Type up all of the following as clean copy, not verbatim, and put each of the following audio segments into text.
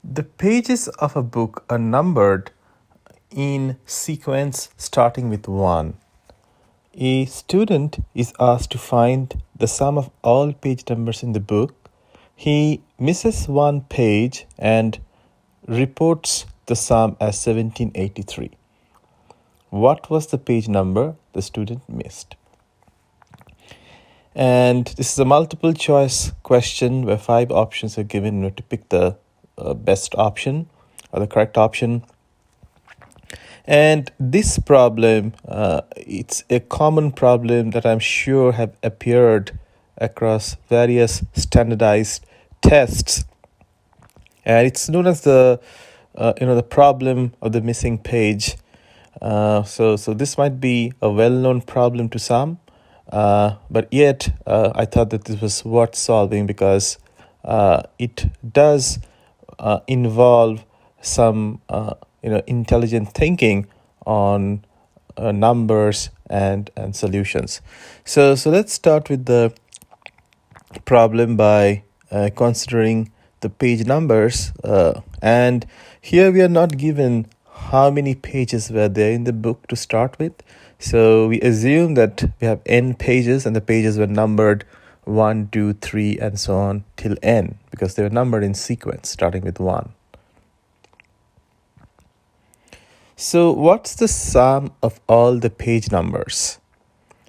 The pages of a book are numbered in sequence starting with 1. A student is asked to find the sum of all page numbers in the book. He misses one page and reports the sum as 1783. What was the page number the student missed? And this is a multiple choice question where 5 options are given. You have to pick the best option or the correct option. And this problem, it's a common problem that I'm sure have appeared across various standardized tests, and it's known as the problem of the missing page. So this might be a well-known problem to some, but yet I thought that this was worth solving because it does involve some intelligent thinking on numbers and solutions. So let's start with the problem by considering the page numbers, and here we are not given how many pages were there in the book to start with. So we assume that we have n pages and the pages were numbered 1, 2, 3 and so on till n, because they were numbered in sequence starting with 1. So what's the sum of all the page numbers?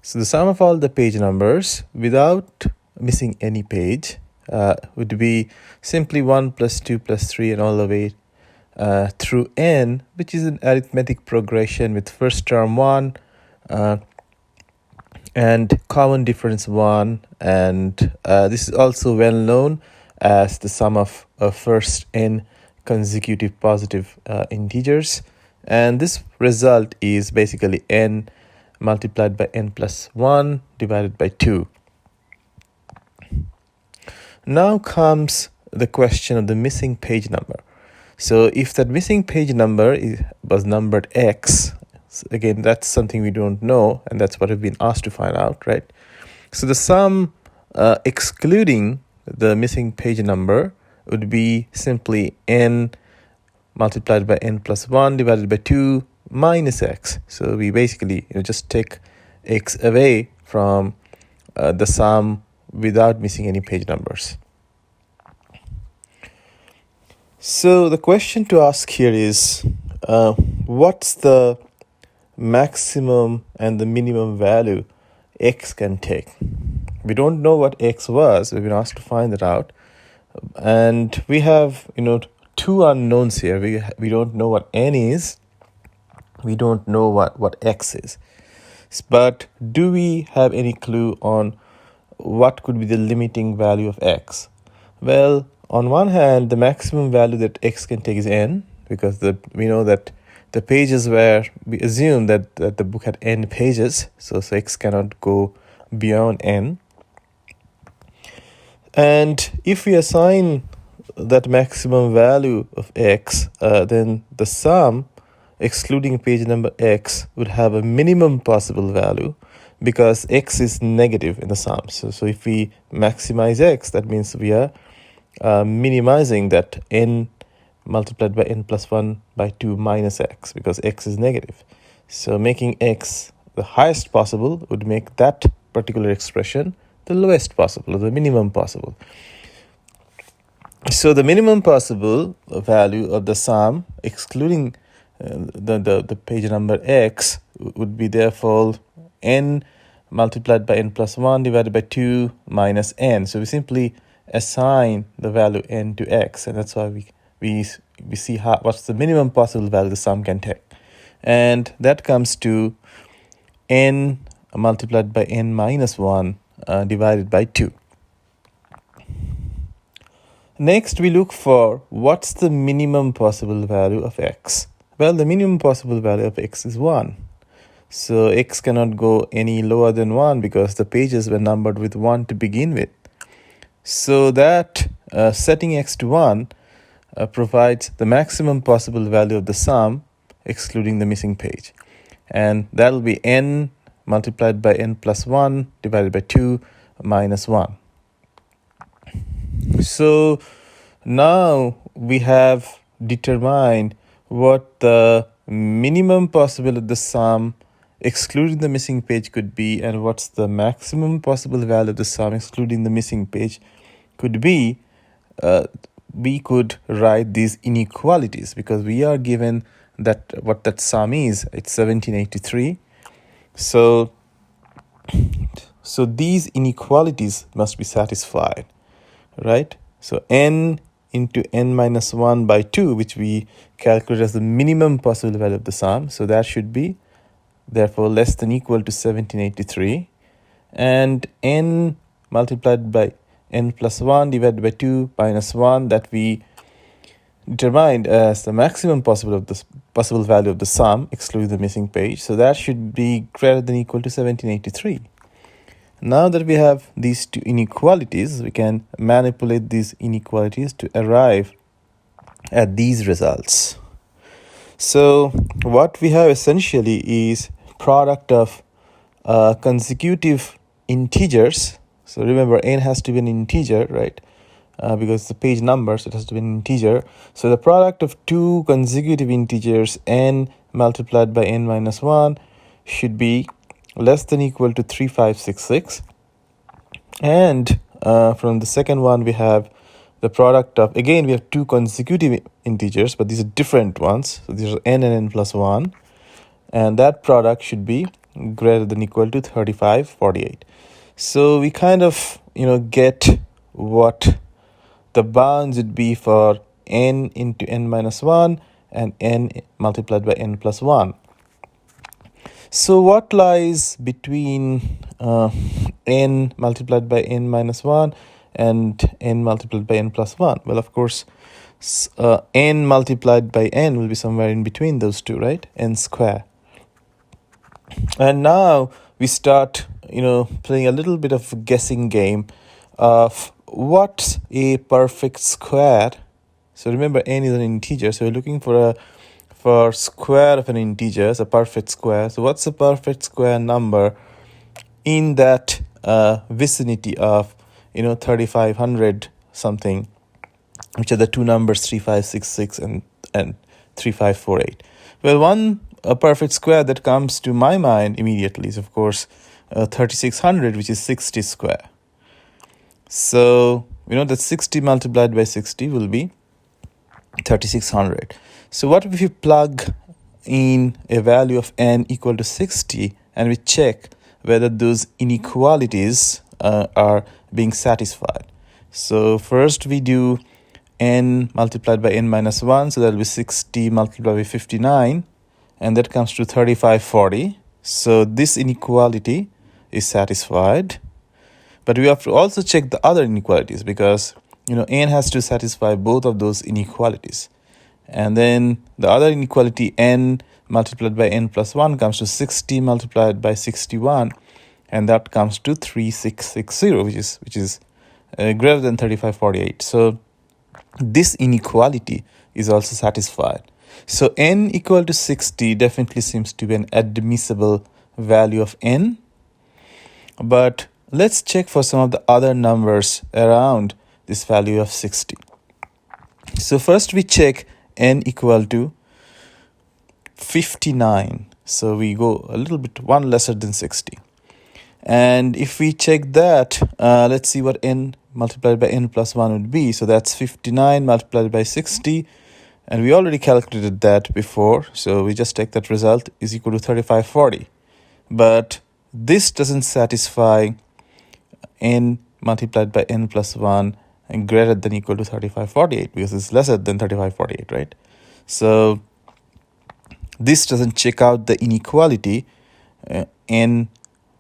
So the sum of all the page numbers without missing any page would be simply 1 plus 2 plus 3 and all the way through n, which is an arithmetic progression with first term 1 and common difference 1, and this is also well known as the sum of first n consecutive positive integers, and this result is basically n multiplied by n plus 1 divided by 2. Now comes the question of the missing page number. So if that missing page number was numbered x, again, that's something we don't know, and that's what we've been asked to find out, right? So the sum excluding the missing page number would be simply n multiplied by n plus 1 divided by 2 minus x. So we basically just take x away from the sum without missing any page numbers. So the question to ask here is, what's the maximum and the minimum value x can take? We don't know what x was. We've been asked to find that out, and we have two unknowns here. We don't know what n is. We don't know what x is. But do we have any clue on what could be the limiting value of x? Well, on one hand, the maximum value that x can take is n, because we know that the pages where we assume that the book had n pages, so x cannot go beyond n. And if we assign that maximum value of x, then the sum excluding page number x would have a minimum possible value, because x is negative in the sum. So if we maximize x, that means we are minimizing that n multiplied by n plus 1 by 2 minus x, because x is negative. So making x the highest possible would make that particular expression the lowest possible, or the minimum possible. So the minimum possible value of the sum excluding the page number x would be therefore n multiplied by n plus 1 divided by 2 minus n. So we simply assign the value n to x, and that's why we see what's the minimum possible value the sum can take, and that comes to n multiplied by n minus 1 divided by 2. Next, we look for what's the minimum possible value of x. Well, the minimum possible value of x is 1. So x cannot go any lower than 1 because the pages were numbered with 1 to begin with. So that setting x to 1 provides the maximum possible value of the sum excluding the missing page. And that will be n multiplied by n plus 1 divided by 2 minus 1. So now we have determined what the minimum possible of the sum excluding the missing page could be, and what's the maximum possible value of the sum excluding the missing page could be. We could write these inequalities because we are given that what that sum is. It's 1783. So these inequalities must be satisfied, right? So n into n minus 1 by 2, which we calculate as the minimum possible value of the sum. So that should be therefore less than equal to 1783. And n multiplied by n plus 1 divided by 2 minus 1, that we determined as the maximum possible value of the sum excluding the missing page. So that should be greater than equal to 1783. Now that we have these two inequalities, we can manipulate these inequalities to arrive at these results. So what we have essentially is product of consecutive integers. So remember, n has to be an integer, right? Because the page numbers, it has to be an integer. So the product of two consecutive integers, n multiplied by n minus 1, should be less than equal to 3566. And from the second one, we have the product of, again, we have two consecutive integers, but these are different ones. So these are n and n plus 1. And that product should be greater than equal to 3548. So we kind of, get what the bounds would be for n into n minus 1 and n multiplied by n plus 1. So what lies between n multiplied by n minus 1 and n multiplied by n plus 1? Well, of course, n multiplied by n will be somewhere in between those two, right? N square. And now we start, playing a little bit of a guessing game of what's a perfect square. So remember, n is an integer, so we're looking for square of an integer, so perfect square. So what's a perfect square number in that vicinity of 3500 something, which are the two numbers 3566 and 3548? Well, a perfect square that comes to my mind immediately is, of course, 3600, which is 60 square. So that 60 multiplied by 60 will be 3600. So what if you plug in a value of n equal to 60 and we check whether those inequalities are being satisfied? So first we do n multiplied by n minus 1, so that will be 60 multiplied by 59, and that comes to 3540. So this inequality is satisfied. But we have to also check the other inequalities because, n has to satisfy both of those inequalities. And then the other inequality, n multiplied by n plus 1, comes to 60 multiplied by 61, and that comes to 3660, which is greater than 3548. So this inequality is also satisfied. So n equal to 60 definitely seems to be an admissible value of n. But let's check for some of the other numbers around this value of 60. So first we check n equal to 59. So we go a little bit one lesser than 60. And if we check that, let's see what n multiplied by n plus 1 would be. So that's 59 multiplied by 60. And we already calculated that before. So we just take that result is equal to 3540. But this doesn't satisfy n multiplied by n plus 1 and greater than equal to 3548 because it's lesser than 3548, right? So this doesn't check out the inequality. N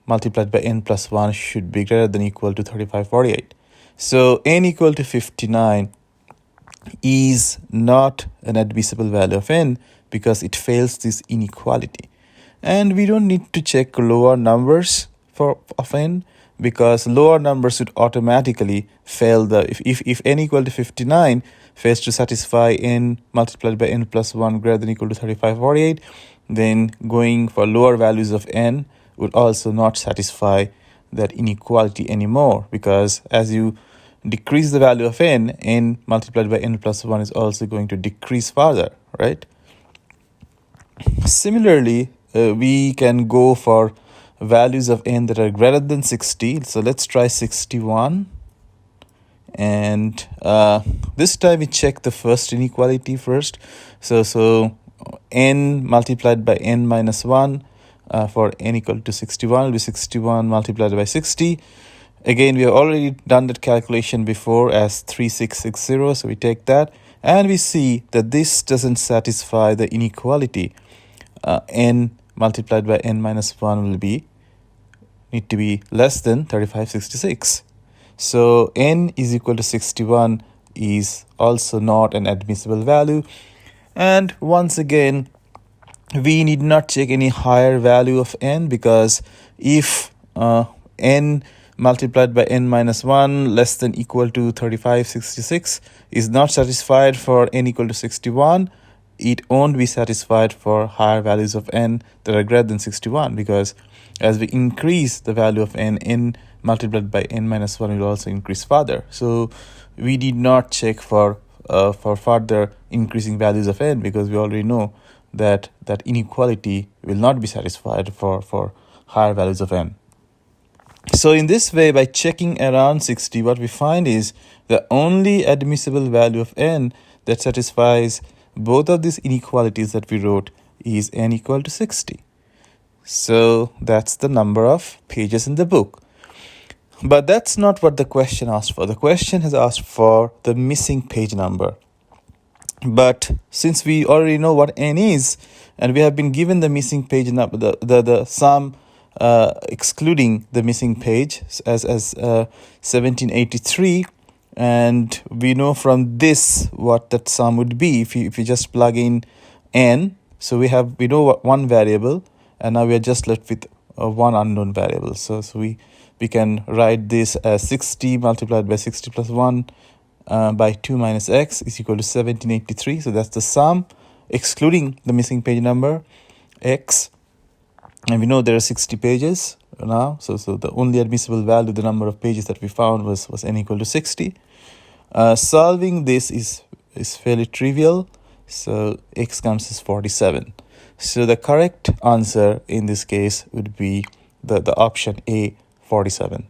multiplied by n plus 1 should be greater than equal to 3548. So n equal to 59 is not an admissible value of n because it fails this inequality. And we don't need to check lower numbers of n because lower numbers would automatically fail if n equal to 59 fails to satisfy n multiplied by n plus 1 greater than equal to 3548, then going for lower values of n would also not satisfy that inequality anymore, because as you decrease the value of n multiplied by n plus 1 is also going to decrease further, right? Similarly, we can go for values of n that are greater than 60. So let's try 61. And this time we check the first inequality first. So n multiplied by n minus 1 for n equal to 61 will be 61 multiplied by 60. Again, we have already done that calculation before as 3660. So we take that and we see that this doesn't satisfy the inequality. N multiplied by n minus 1 will need to be less than 3566. So n is equal to 61 is also not an admissible value. And once again, we need not check any higher value of n, because if n multiplied by n minus 1 less than equal to 3566 is not satisfied for n equal to 61, it won't be satisfied for higher values of n that are greater than 61, because as we increase the value of n multiplied by n minus 1 will also increase further. So we did not check for further increasing values of n, because we already know that inequality will not be satisfied for higher values of n. So in this way, by checking around 60, what we find is the only admissible value of n that satisfies both of these inequalities that we wrote is n equal to 60. So that's the number of pages in the book. But that's not what the question asked for. The question has asked for the missing page number. But since we already know what n is, and we have been given the missing page number, the sum excluding the missing page as 1783, and we know from this what that sum would be if you just plug in n. So we know one variable, and now we are just left with one unknown variable. So we can write this as 60 multiplied by 60 plus 1 by 2 minus x is equal to 1783. So that's the sum excluding the missing page number x. And we know there are 60 pages now. So the only admissible value, the number of pages that we found was n equal to 60. Solving this is fairly trivial. So x comes as 47. So the correct answer in this case would be the option A, 47.